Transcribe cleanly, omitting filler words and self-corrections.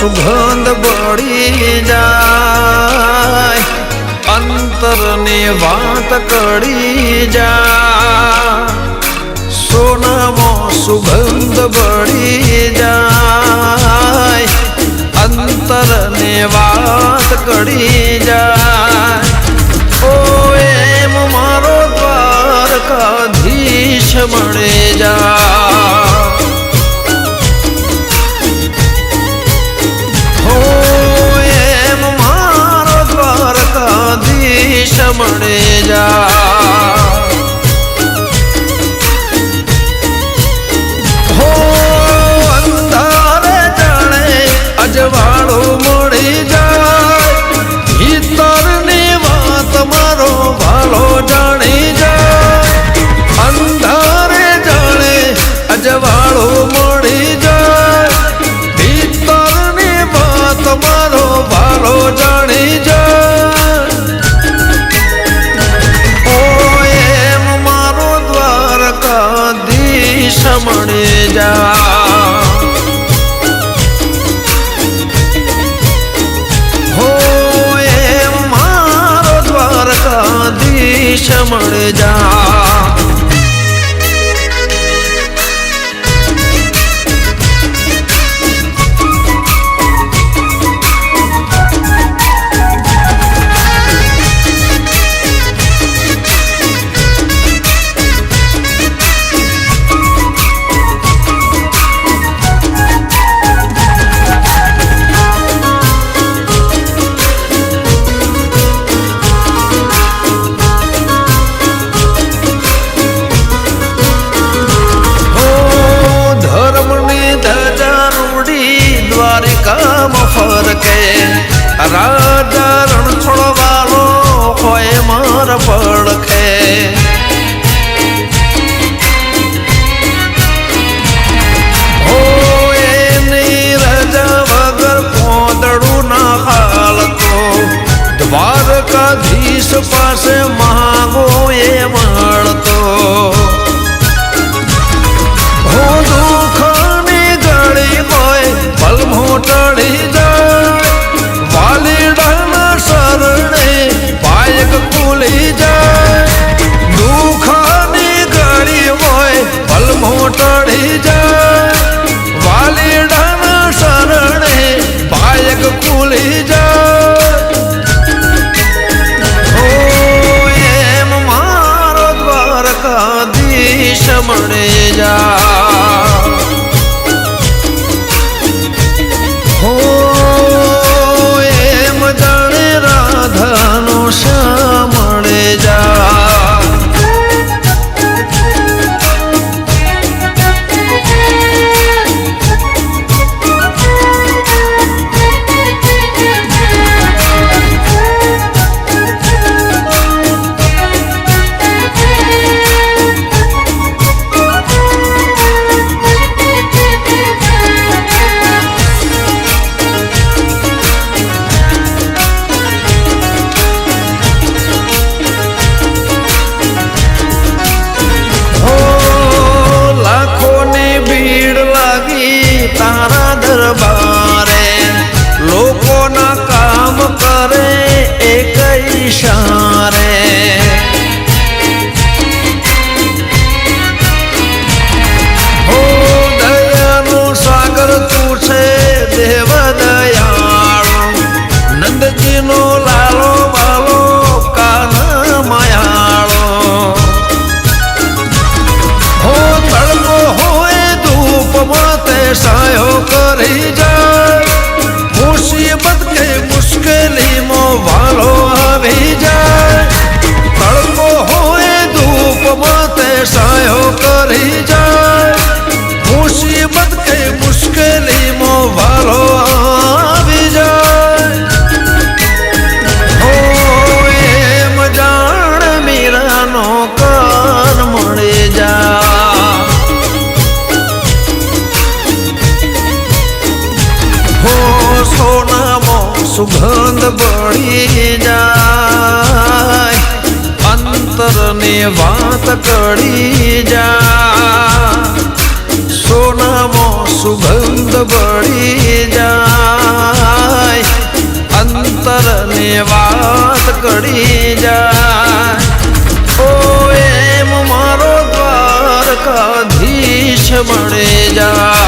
સુગંધ બળી જાય, અંતરની વાત કળી જાય, સોનામાં સુગંધ બળી જાય, અંતરની વાત કળી જાય. ઓ એમ મારો દ્વારકાધીશ મળે જા, હો એમ મારો દ્વારકાધીશ મળે જા. હો અંધારે જાણે અજવાળો મળી જાય, ભીતરની વાત મારો ભાલો જાણી જાય. અંધારે જાણે અજવાળો મળી જાય, ભીતરની વાત મારો ભાલો જાણી જાય. ઓ એમ મારો દ્વારકાધીશ મળી જા, હો એમ મારો દ્વારકાધીશ મળી જા. દ્વારિકામાં ફરકે રાજા રણ છોડવાલો હોય માર પડખે. હો એની રજા વગર કોદડું ના હાલતો, દ્વારકાધીશ પાસે માંગો એ મળતો. હો દુઃખની ઘડી હોય પલમો ટળી જાય, વાલીડાના શરણે પાયક ખુલી જાય. દુઃખની ઘડી હોય પલમો ટળી જાય, વાલીડાના શરણે પાયક ખુલી જાય. ઓ એમ મારો દ્વારકાધીશ મળે જા, હો એમ જાણે રાધાનો શ્યામ મળે જા. તારા દરબારે લોકોના કામ કરે એક ઈશારે. હો દયાનો સાગર તું છે દેવ દયાળો, નંદજીનો લાલો વાલો કાના માયાળો. હો તડકો હોય ધૂપમાં તે સાયો કરી જાય, મુસીબત કે મુશ્કેલીમાં વાલો આવી જાય. તડકો હોય ધૂપમાં તે સાયો કરી જાય, મુસીબત કે મુશ્કેલીમાં વાલો આવી જાય. હો એમ જાણ મીરાનો કાન મળી જા, હો સોનામાં સુગંધ બળી જાય, અંતરની વાત કળી જાય, સોનામાં સુગંધ બળી જાય. પડી જાય ઓ એમ મારો દ્વારકાધીશ બને જાય